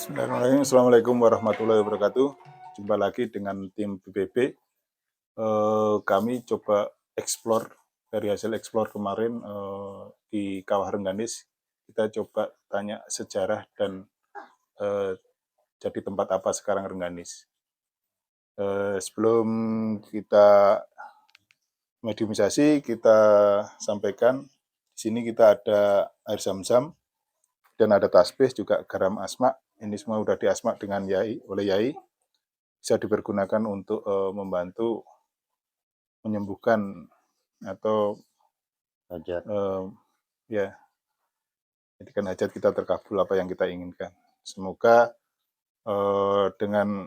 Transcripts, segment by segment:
Bismillahirrahmanirrahim. Assalamualaikum warahmatullahi wabarakatuh. Jumpa lagi dengan tim BPB. Kami coba explore dari hasil explore kemarin di Kawah Rengganis. Kita coba tanya sejarah dan jadi tempat apa sekarang Rengganis. Sebelum kita mediumisasi, kita sampaikan di sini kita ada air zam-zam dan ada tasbih juga garam asma. Ini semua sudah diasma dengan oleh Yai. Bisa dipergunakan untuk membantu menyembuhkan atau Hajat. ya jadikan hajat kita terkabul apa yang kita inginkan. Semoga dengan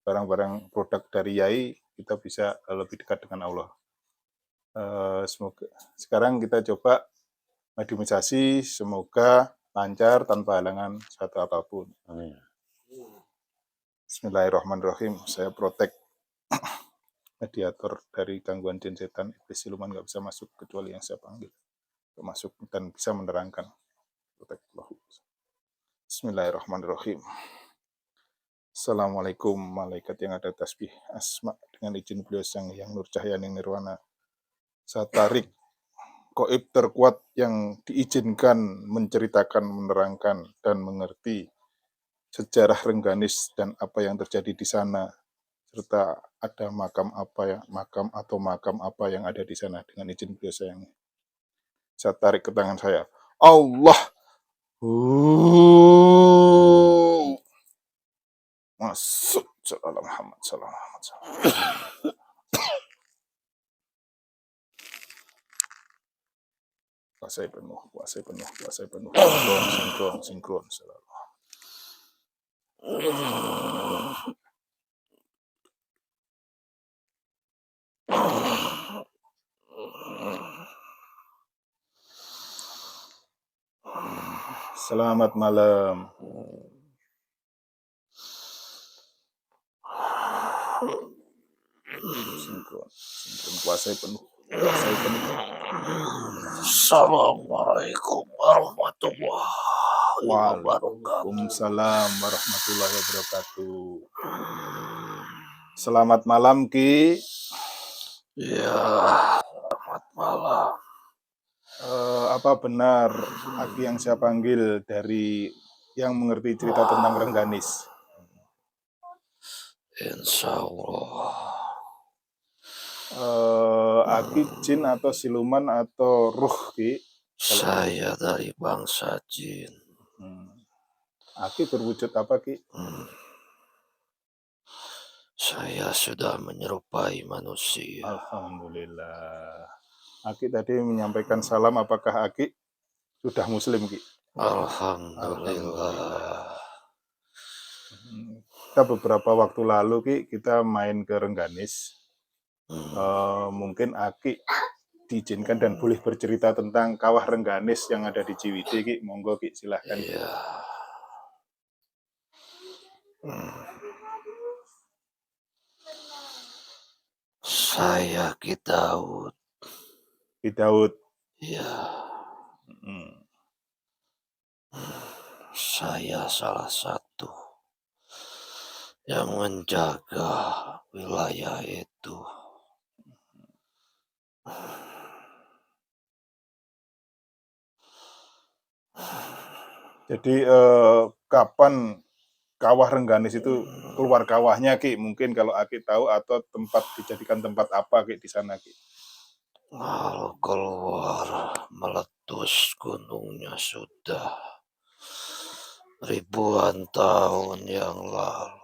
barang-barang produk dari Yai kita bisa lebih dekat dengan Allah. Semoga sekarang kita coba mediumisasi, semoga lancar tanpa halangan suatu apapun. Amin. Bismillahirrahmanirrahim. Saya protek mediator dari gangguan jin setan, iblis siluman nggak bisa masuk kecuali yang saya panggil masuk dan bisa menerangkan. Bismillahirrahmanirrahim. Assalamualaikum malaikat yang ada tasbih asma dengan izin beliau sang yang nur cahaya yang nirwana. Saya tarik goib terkuat yang diizinkan menceritakan, menerangkan dan mengerti sejarah Rengganis dan apa yang terjadi di sana, serta ada makam apa yang ada di sana dengan izin beliau sayang. Saya tarik ke tangan saya. Allah. Masuk salam Muhammad salam Muhammad salam. Kuasai penuh. Sinkron selalu. Selamat malam. Sinkron kuasai penuh. Assalamualaikum warahmatullahi wabarakatuh. Waalaikumsalam warahmatullahi wabarakatuh. Selamat malam Ki. Ya, selamat malam. Apa benar Aki yang saya panggil dari yang mengerti cerita tentang Rengganis? Insya Allah. Aki jin atau siluman atau ruh Ki? Saya dari bangsa jin. Aki berwujud apa Ki? Saya sudah menyerupai manusia. Alhamdulillah. Aki tadi menyampaikan salam, apakah Aki sudah muslim Ki? Alhamdulillah. Kita beberapa waktu lalu Ki, kita main ke Rengganis. Mungkin Aki diizinkan dan boleh bercerita tentang Kawah Rengganis yang ada di Ciwidey Ki. Monggo Ki, silahkan. Iya. Saya Ki Daud. Ki Daud. Ya. Saya salah satu yang menjaga wilayah itu. Jadi kapan Kawah Rengganis itu keluar kawahnya Ki? Mungkin kalau Aki tahu, atau tempat dijadikan tempat apa Ki di sana Ki? Kalau keluar meletus gunungnya sudah ribuan tahun yang lalu.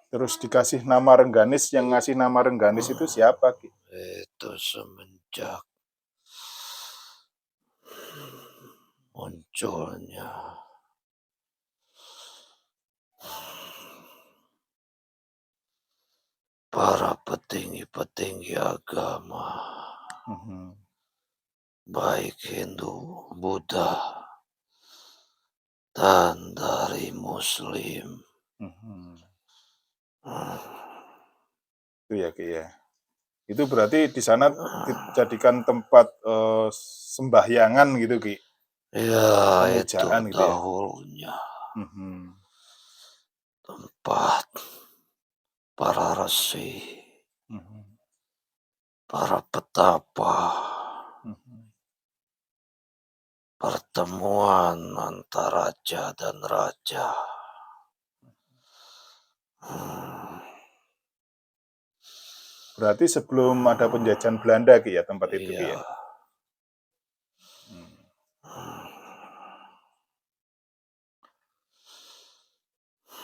Terus dikasih nama Rengganis, yang ngasih nama Rengganis itu siapa Ki? Itu semenjak munculnya para petinggi-petinggi agama, baik Hindu, Buddha, dan dari Muslim. Itu ya Ki ya. Itu berarti di sana dijadikan tempat sembahyangan gitu Ki? Ya, itu pemujaan gitu ya? dahulunya Mhm, tempat para resi, mhm, para petapa, mhm. pertemuan antara raja dan raja. Hmm, Berarti sebelum ada penjajahan Belanda Ki ya tempat itu Ki ya? iya. Mmm. Hmm,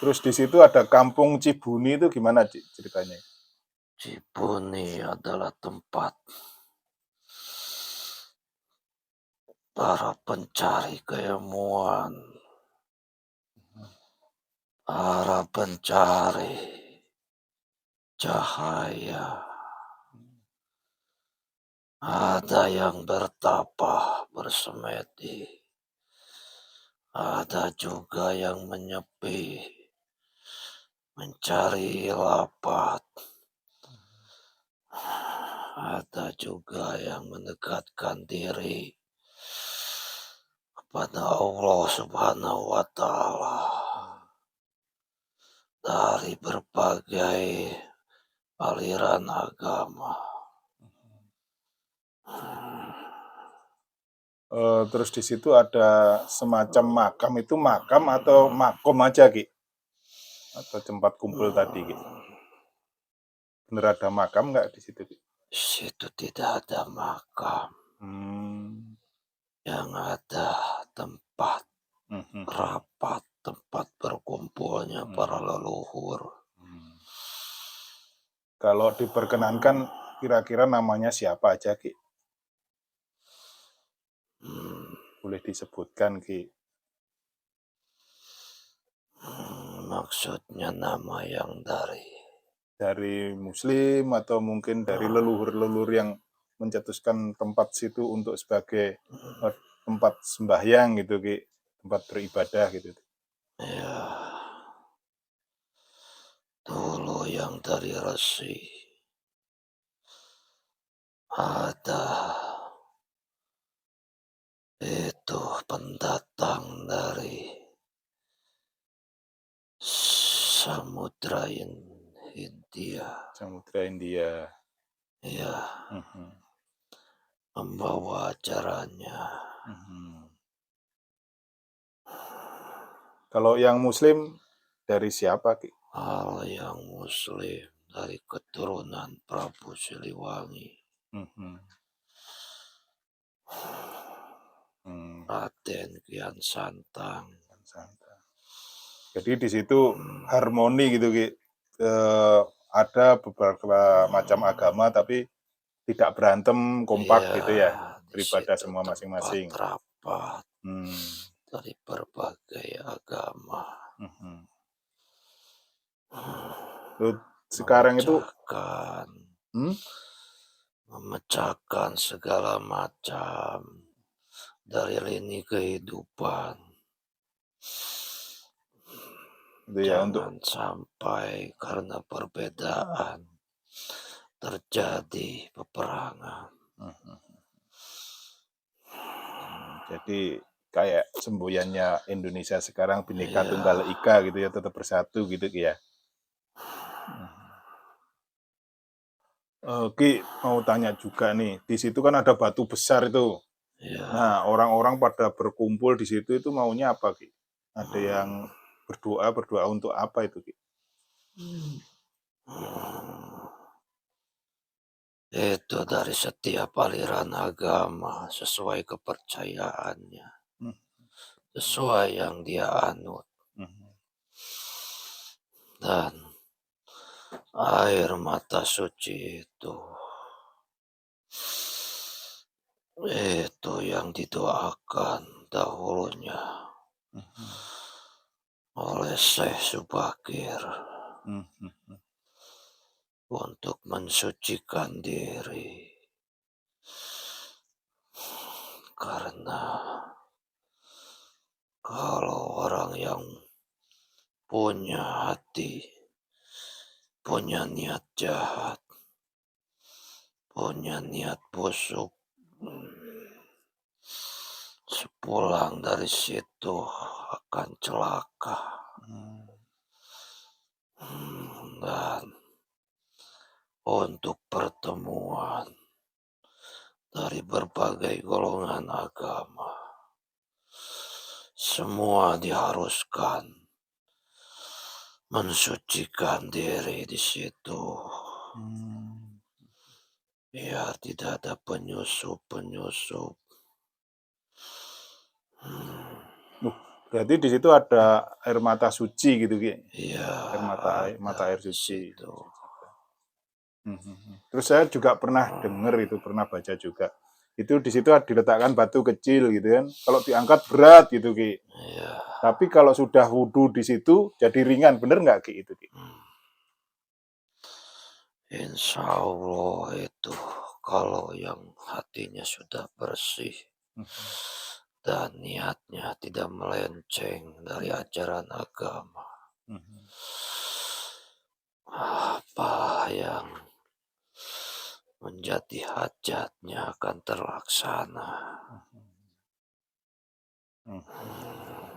Terus di situ ada Kampung Cibuni itu gimana ceritanya? Cipuni adalah tempat para pencari keilmuan, para pencari cahaya. Ada yang bertapa bersemedi, ada juga yang menyepi, mencari lapat, ada juga yang mendekatkan diri kepada Allah Subhanahu wa Ta'ala dari berbagai aliran agama. Terus di situ ada semacam makam, itu makam atau makom aja Ki? Atau tempat kumpul tadi Ki? Bener ada makam nggak di situ Ki? Di situ tidak ada makam, Mmm, yang ada tempat mhm, rapat, tempat berkumpulnya para mhm, leluhur. mhm. Kalau diperkenankan kira-kira namanya siapa aja Ki? Hmm, Boleh disebutkan Ki? maksudnya nama yang dari Dari muslim atau mungkin dari leluhur-leluhur yang mencetuskan tempat situ untuk sebagai, tempat sembahyang gitu Ki, tempat beribadah gitu? ya dulu yang dari resi, ada itu pendatang dari Samudra Hindia, Samudra India. ya, Mhm, membawa acaranya. mhm. Kalau yang muslim dari siapa Ki? Hal yang muslim dari keturunan Prabu Siliwangi, Mhm, mmm, Raden Kian Santang. santai. Jadi di situ Hmm, harmoni gitu Ki, ada beberapa macam agama tapi tidak berantem, kompak iya, gitu ya, di beribadah situ semua tempat masing-masing. rapat Hmm, dari berbagai agama. mhm. Hmm, Terus sekarang itu memecahkan hmm? memecahkan segala macam dari lini kehidupan. Itu ya untuk Jangan sampai karena perbedaan terjadi peperangan. mhm, jadi kayak semboyannya Indonesia sekarang Bhinneka Ya, Tunggal Ika gitu ya, tetap bersatu gitu Ki ya. Mhm. Ki mau tanya juga nih, di situ kan ada batu besar itu. Nah, ya. orang-orang pada berkumpul di situ itu maunya apa, Ki? Ada yang Hmm, berdoa, berdoa untuk apa itu, Ki? hmm. Itu dari setiap aliran agama sesuai kepercayaannya, Mmm, sesuai yang dia anut. mhm, Dan air mata suci itu yang didoakan dahulunya mhm, oleh Syekh Subakir mhm, mhm, untuk mensucikan diri. Karena kalau orang yang punya hati, punya niat jahat, punya niat busuk, hmm, Sepulang dari situ akan celaka. Mmm, Dan untuk pertemuan dari berbagai golongan agama, semua diharuskan mensucikan diri di situ, mmm. biar tidak ada penyusup-penyusup. Hmm, Oh, berarti di situ ada air mata suci gitu, Ki? iya, Mata ada air di suci situ. di situ. Terus saya juga pernah dengar Hmm, itu, pernah baca juga. Itu di situ diletakkan batu kecil gitu kan. Kalau diangkat berat gitu, Ki. iya. Tapi kalau sudah wudhu di situ jadi ringan, bener nggak Ki itu, Ki? Hmm. Insya Allah itu kalau yang hatinya sudah bersih Mhm, dan niatnya tidak melenceng dari ajaran agama, mhm, apa yang menjadi hajatnya akan terlaksana. mhm, mhm, Hmm,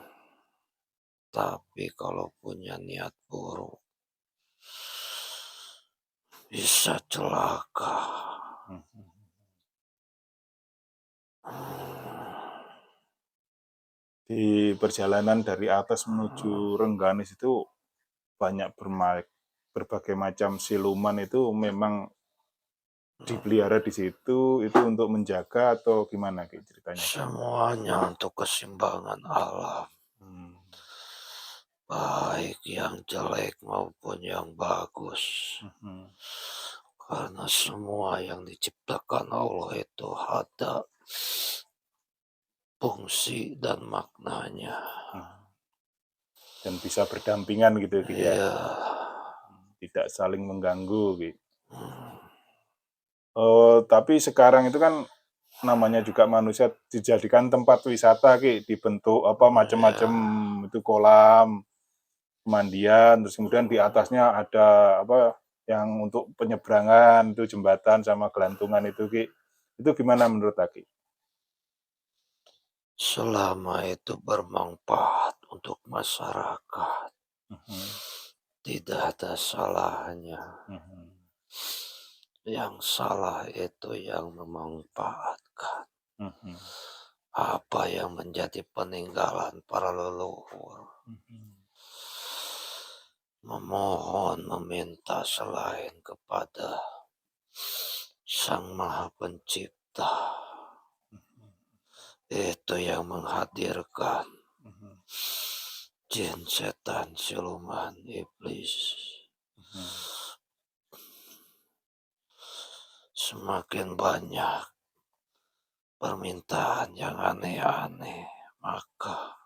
Tapi kalau punya niat buruk, bisa celaka. mhm. Hmm, Di perjalanan dari atas menuju Rengganis itu banyak berbagai macam siluman itu memang dipelihara di situ itu untuk menjaga atau gimana Ki ceritanya Ki? Semuanya untuk keseimbangan alam, Hmm. baik yang jelek maupun yang bagus. Mhm, Karena semua yang diciptakan Allah itu ada fungsi dan maknanya. mhm. Dan bisa berdampingan gitu Ki ya, Iya. tidak saling mengganggu Ki. Hmm, Tapi sekarang itu kan namanya juga manusia dijadikan tempat wisata Ki, dibentuk apa iya. macam-macam itu kolam, pemandian, terus kemudian di atasnya ada apa yang untuk penyeberangan itu jembatan sama gelantungan itu Ki. Itu gimana menurut Aki? Selama itu bermanfaat untuk masyarakat, Mhm, tidak ada salahnya. mhm, Yang salah itu yang memanfaatkan mhm, apa yang menjadi peninggalan para leluhur. mhm, Memohon, meminta selain kepada Sang Maha Pencipta. Itu yang menghadirkan mhm, jin, setan, siluman, iblis. mhm, Semakin banyak permintaan yang aneh-aneh, maka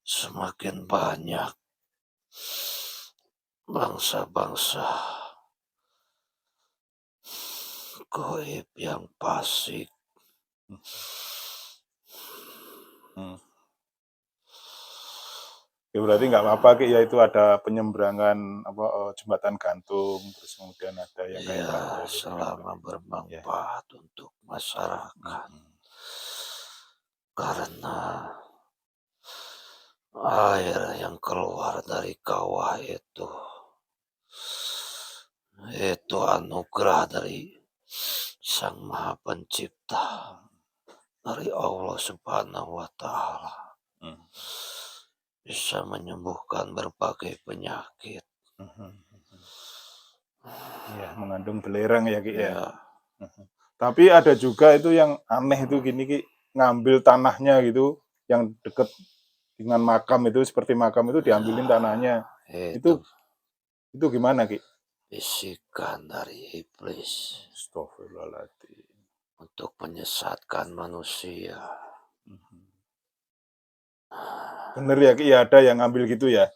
semakin banyak bangsa-bangsa goib yang fasik. mhm. Ya berarti nggak apa-apa Ki ya itu ada penyeberangan apa, jembatan gantung, terus kemudian ada yang kayak Ya, trail itu nggak apa-apa, selama ya. bermanfaat untuk masyarakat. Mhm, Karena air yang keluar dari kawah itu anugerah dari Sang Maha Pencipta, dari Allah Subhanahu wa Ta'ala. mhm, Bisa menyembuhkan berbagai penyakit. mhm, mhm. Iya, mengandung belerang ya Ki ya. Ya, Mhm. Tapi ada juga itu yang aneh itu gini Ki, ngambil tanahnya gitu, yang deket dengan makam itu, seperti makam itu diambilin tanahnya. itu Itu itu gimana Ki? bisikan dari iblis Astaghfirullahaladzim. untuk menyesatkan manusia. Mhm. Bener ya Ki ya, ada yang ngambil gitu ya?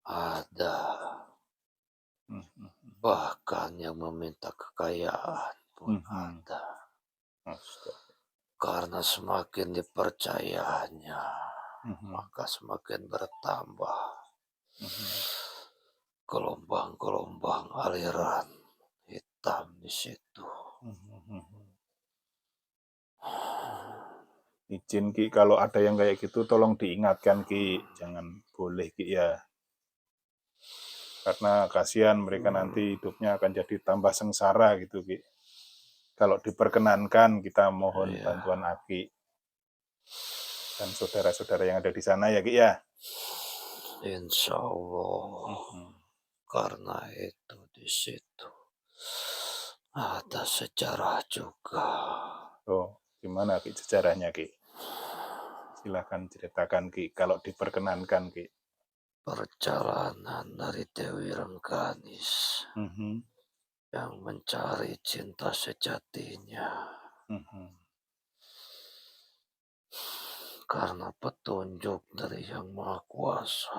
Ada Mhm, bahkan yang meminta kekayaan pun mhm. ada. Astaga. Karena semakin dipercayanya, Mhm, maka semakin bertambah mhm, gelombang-gelombang aliran hitam di situ. mhm, mhm. Izin Ki, kalau ada yang kayak gitu tolong diingatkan Ki, jangan boleh Ki ya. Karena kasihan mereka nanti hidupnya akan jadi tambah sengsara gitu Ki. Kalau diperkenankan kita mohon Iya, bantuan Aki dan saudara-saudara yang ada di sana ya Ki ya. insya Allah. Mhm. Karena itu di situ ada sejarah juga. Oh, gimana Ki sejarahnya Ki? Silahkan ceritakan Ki, kalau diperkenankan Ki. Perjalanan dari Dewi Rengganis Mhm. yang mencari cinta sejatinya Mhm. karena petunjuk dari Yang Maha Kuasa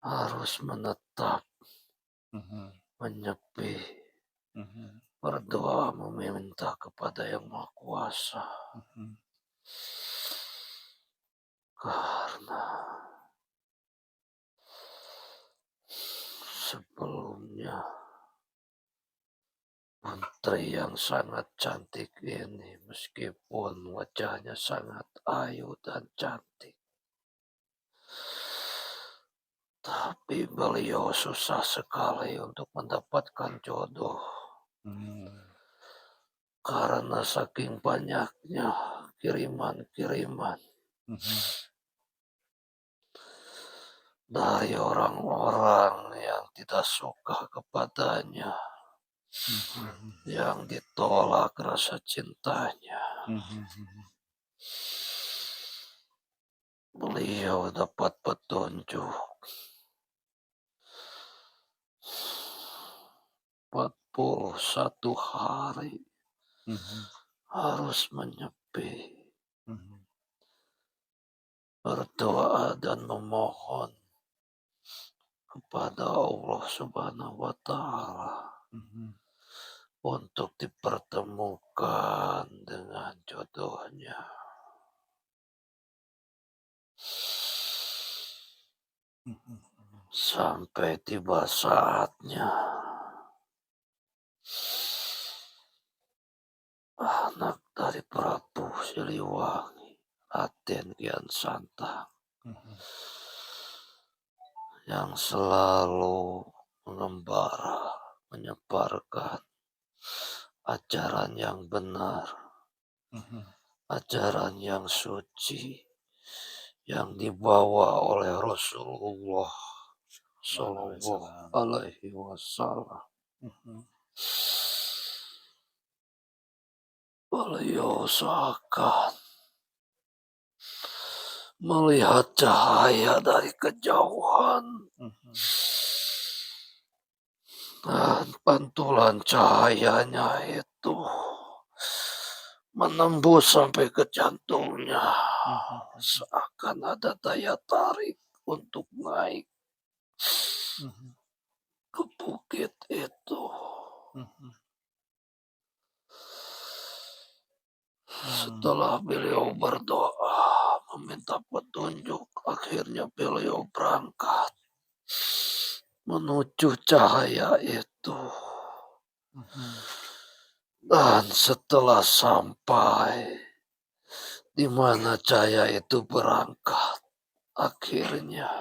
harus menetap, Mhm. menyepi, Mhm. berdoa meminta kepada Yang Maha Kuasa Mhm. karena sebelumnya putri yang sangat cantik ini meskipun wajahnya sangat ayu dan cantik, tapi beliau susah sekali untuk mendapatkan jodoh Mhm. karena saking banyaknya kiriman-kiriman Mhm. dari orang-orang yang tidak suka kepadanya, Mhm. yang ditolak rasa cintanya. Mhm. Beliau dapat petunjuk 41 hari Mhm. harus menyepi, Mhm. berdoa dan memohon kepada Allah Subhanahu wa Ta'ala Mhm. untuk dipertemukan dengan jodohnya. Mhm. Sampai tiba saatnya anak dari Prabu Siliwangi, Raden Kian Santang, Mhm. yang selalu mengembara, menyebarkan ajaran yang benar, Mhm. ajaran yang suci, yang dibawa oleh Rasulullah Shallallahu Waalaikumsalam. Alaihi Wasallam. Mhm. Beliau seakan melihat cahaya dari kejauhan Mhm. dan pantulan cahayanya itu menembus sampai ke jantungnya. Mhm. Seakan ada daya tarik untuk naik Mhm. ke bukit itu. Mhm. Mmm. Setelah beliau berdoa meminta petunjuk, akhirnya beliau berangkat menuju cahaya itu. Mhm. Dan setelah sampai di mana cahaya itu berangkat, akhirnya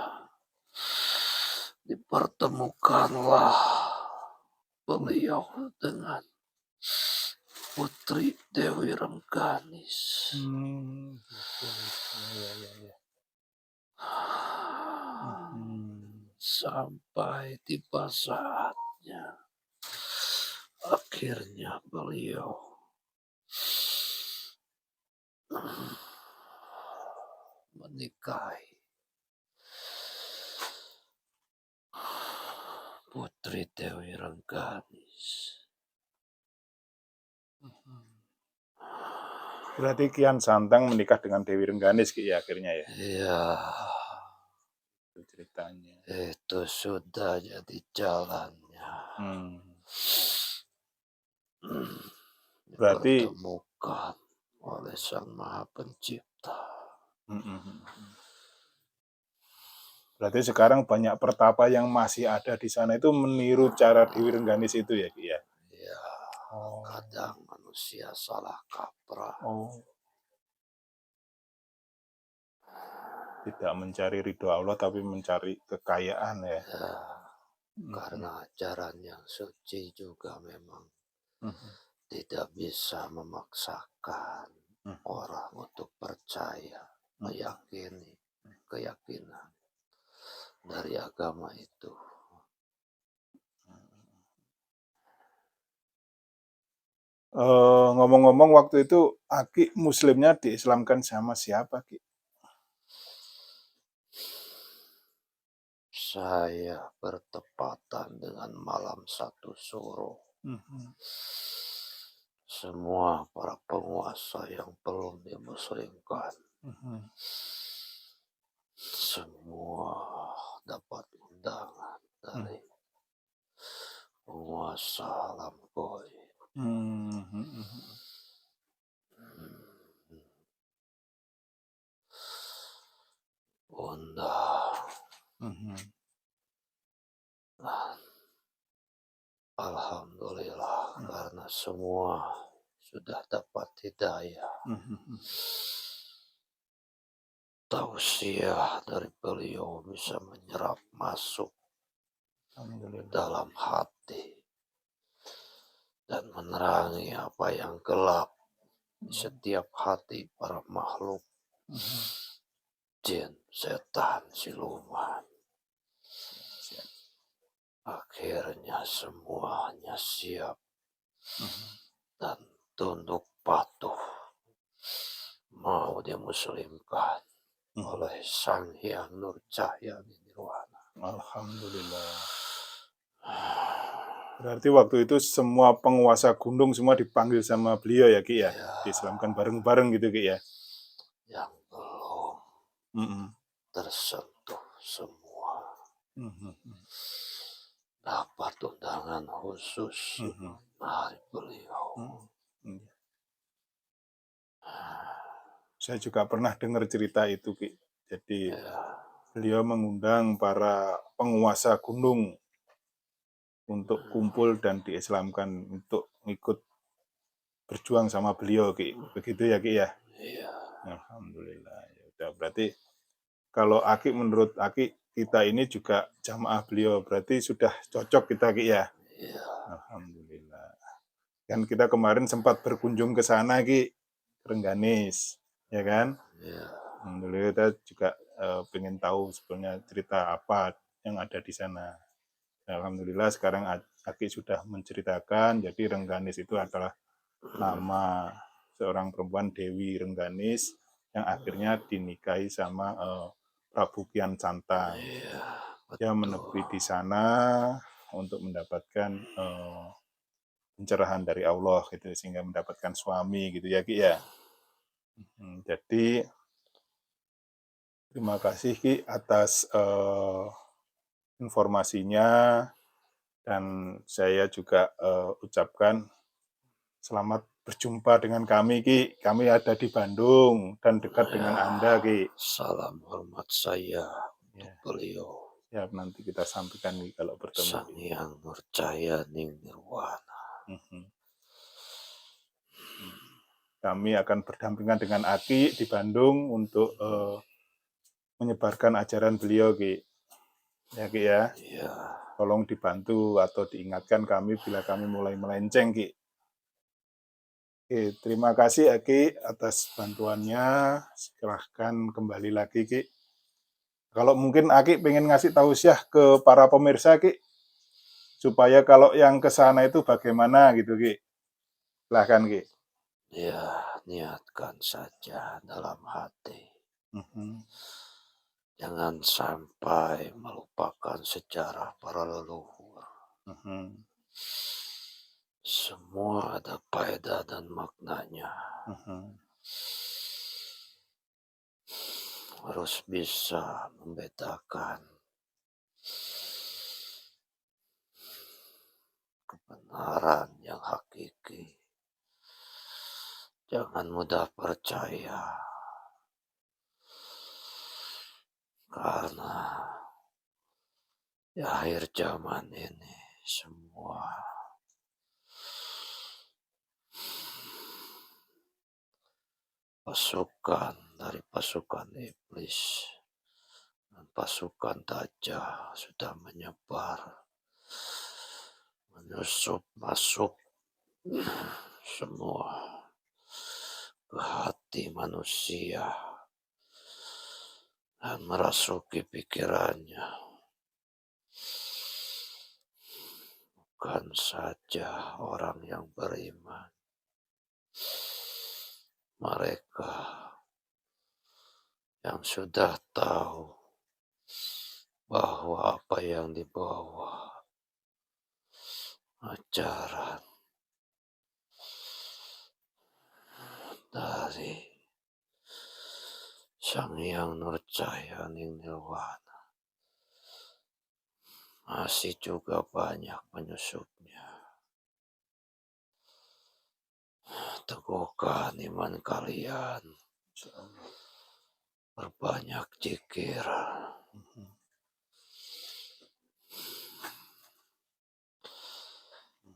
dipertemukanlah beliau dengan Putri Dewi Rengganis. Gitu. Ya ya ya ya. Mhm. Sampai tiba saatnya, akhirnya beliau menikahi Putri Dewi Rengganis. Mhm. Berarti Kian Santang menikah dengan Dewi Rengganis Ki ya akhirnya ya? Ya, Itu ceritanya. itu sudah jadi jalannya. Hmm. Berarti Dipertemukan oleh Sang Maha Pencipta. mhm. Berarti sekarang banyak pertapa yang masih ada di sana itu meniru cara Dewi Rengganis itu ya Ki ya? Ya, Oh. kadang manusia salah kaprah. Oh. Tidak mencari ridho Allah, tapi mencari kekayaan ya. Ya, Mhm, karena ajaran yang suci juga memang mhm, tidak bisa memaksakan mhm, orang untuk percaya, mhm. meyakini keyakinan dari agama itu. Ngomong-ngomong waktu itu Aki muslimnya diislamkan sama siapa, Ki? Saya bertepatan dengan malam satu suro. Mhm, Semua para penguasa yang belum dimuslimkan, mhm, semua dapat undangan mhm, dari penguasa alam goib. mhm, mhm, Hmm, Undang. mhm, Nah, alhamdulillah mhm, karena semua sudah dapat hidayah. mhm, mhm. Tausiah dari beliau bisa menyerap masuk ke Alhamdulillah. dalam hati dan menerangi apa yang gelap di Mhm, setiap hati para makhluk mhm. jin, setan, siluman. Siap, siap. Akhirnya semuanya siap Mhm, dan tunduk patuh mau dimuslimkan mhm. oleh Sang Hyang Nur Cahya Nirwana. Alhamdulillah. Berarti waktu itu semua penguasa gunung semua dipanggil sama beliau ya, Ki, ya? Ya, Diislamkan bareng-bareng gitu, Ki, ya? yang belum Mhm, tersentuh semua mhm, mhm, dapat undangan khusus mhm, dari beliau. mhm. Iya. Saya juga pernah dengar cerita itu, Ki. Jadi Ya, beliau mengundang para penguasa gunung untuk kumpul dan diislamkan untuk ikut berjuang sama beliau, Ki. Begitu ya, Ki, ya? iya, Alhamdulillah. Ya udah, berarti kalau Aki menurut Aki kita ini juga jamaah beliau, berarti sudah cocok kita, Ki, ya? iya, Alhamdulillah. Kan kita kemarin sempat berkunjung ke sana, Ki, Rengganis, ya kan? iya. Alhamdulillah kita juga pengen tahu sebenarnya cerita apa yang ada di sana. Alhamdulillah sekarang Aki sudah menceritakan, jadi Rengganis itu adalah nama seorang perempuan Dewi Rengganis yang akhirnya dinikahi sama Prabu Kian Santang. Iya, Dia betul. menepui di sana untuk mendapatkan pencerahan dari Allah gitu sehingga mendapatkan suami gitu ya, Ki, ya. Jadi terima kasih, Ki, atas informasinya, dan saya juga ucapkan selamat berjumpa dengan kami, Ki. Kami ada di Bandung dan dekat Ya, dengan Anda, Ki. salam hormat saya untuk Ya, beliau. siap nanti kita sampaikan, Ki, kalau bertemu, Sang Ki. Hyang Nur Cahya Nirwana. Mhm. Kami akan berdampingan dengan Aki di Bandung untuk menyebarkan ajaran beliau, Ki. Ya, Ki, ya. Iya, Tolong dibantu atau diingatkan kami bila kami mulai melenceng, Ki. Oke, terima kasih, Aki, atas bantuannya. Silahkan kembali lagi, Ki. Kalau mungkin Aki pengen ngasih tausiah ke para pemirsa, Ki, supaya kalau yang ke sana itu bagaimana gitu, Ki. Silahkan, Ki. ya, niatkan saja dalam hati. Mhm, Jangan sampai melupakan sejarah para leluhur. mhm, Semua ada faedah dan maknanya. mhm, Harus bisa membedakan kebenaran yang hakiki. Jangan mudah percaya karena di akhir zaman ini semua pasukan dari pasukan iblis dan pasukan Dajjal sudah menyebar, menyusup masuk semua ke hati manusia dan merasuki pikirannya. Bukan saja orang yang beriman, mereka yang sudah tahu bahwa apa yang dibawa ajaran dari Sang Hyang Nurjaya Nirwana masih juga banyak penyusupnya. Teguhkan iman kalian, Insyaallah. berbanyak zikir,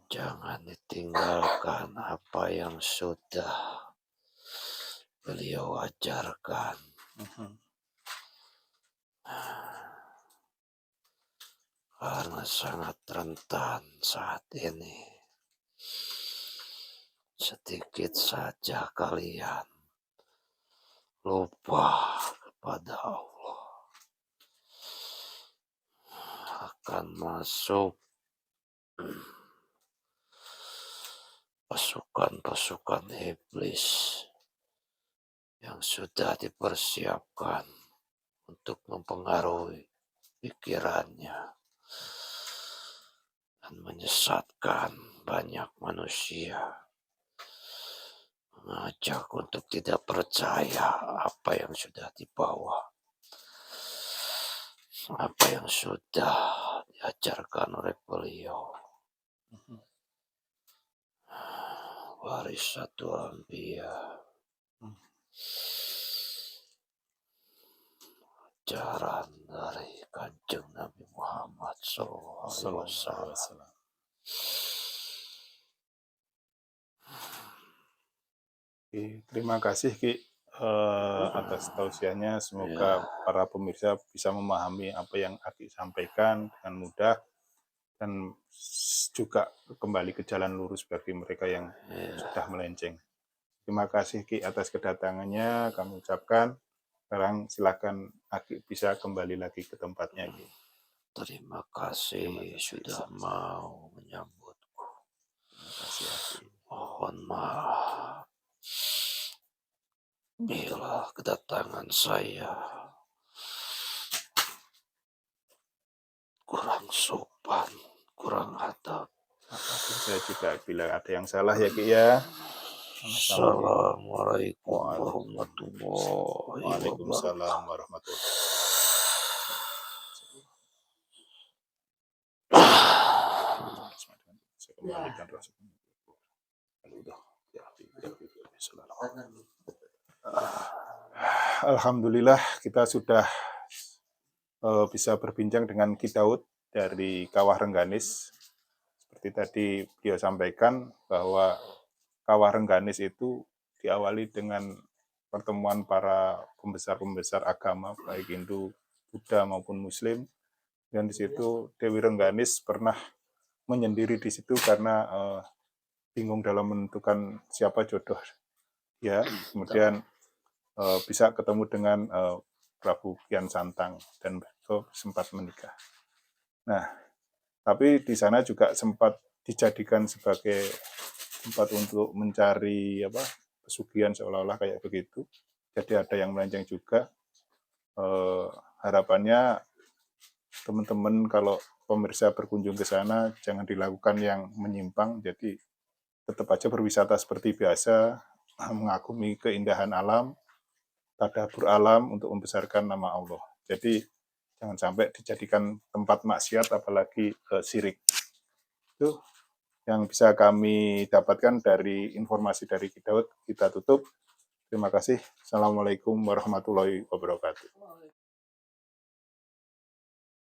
jangan ditinggalkan apa yang sudah beliau ajarkan. Karena sangat rentan saat ini. Sedikit saja kalian lupa kepada Allah, akan masuk pasukan-pasukan iblis yang sudah dipersiapkan untuk mempengaruhi pikirannya dan menyesatkan banyak manusia, mengajak untuk tidak percaya apa yang sudah dibawa, apa yang sudah diajarkan oleh beliau. Warisatul Anbiya, ajaran dari Kanjeng Nabi Muhammad SAW. Oke, terima kasih Ki atas tausiahnya. Semoga Ya, para pemirsa bisa memahami apa yang Aki sampaikan dengan mudah dan juga kembali ke jalan lurus bagi mereka yang ya. sudah melenceng. Terima kasih Ki atas kedatangannya. Kami ucapkan. Sekarang silakan Aki bisa kembali lagi ke tempatnya Ki. Terima Terima kasih kasih. sudah mau menyambutku. Terima kasih Aki. Mohon maaf bila kedatangan saya kurang sopan, kurang adab. Maafin saya juga bila ada yang salah ya Ki ya. Assalamualaikum warahmatullahi Waalaikumsalam wabarakatuh. warahmatullahi wabarakatuh. Alhamdulillah kita sudah bisa berbincang dengan Ki Daud dari Kawah Rengganis. Seperti tadi beliau sampaikan bahwa Kawah Rengganis itu diawali dengan pertemuan para pembesar-pembesar agama baik Hindu, Buddha maupun Muslim. Dan di situ Dewi Rengganis pernah menyendiri di situ karena bingung dalam menentukan siapa jodoh ya. Kemudian bisa ketemu dengan Prabu Kian Santang dan sempat menikah. Nah, tapi di sana juga sempat dijadikan sebagai tempat untuk mencari pesugihan seolah-olah kayak begitu. Jadi ada yang melenceng juga. Harapannya teman-teman kalau pemirsa berkunjung ke sana jangan dilakukan yang menyimpang. Jadi tetap aja berwisata seperti biasa, mengagumi keindahan alam, tadabbur alam untuk membesarkan nama Allah. Jadi jangan sampai dijadikan tempat maksiat apalagi syirik. Itu yang bisa kami dapatkan dari informasi dari Ki Daud. Kita tutup. Terima kasih. Assalamualaikum warahmatullahi wabarakatuh.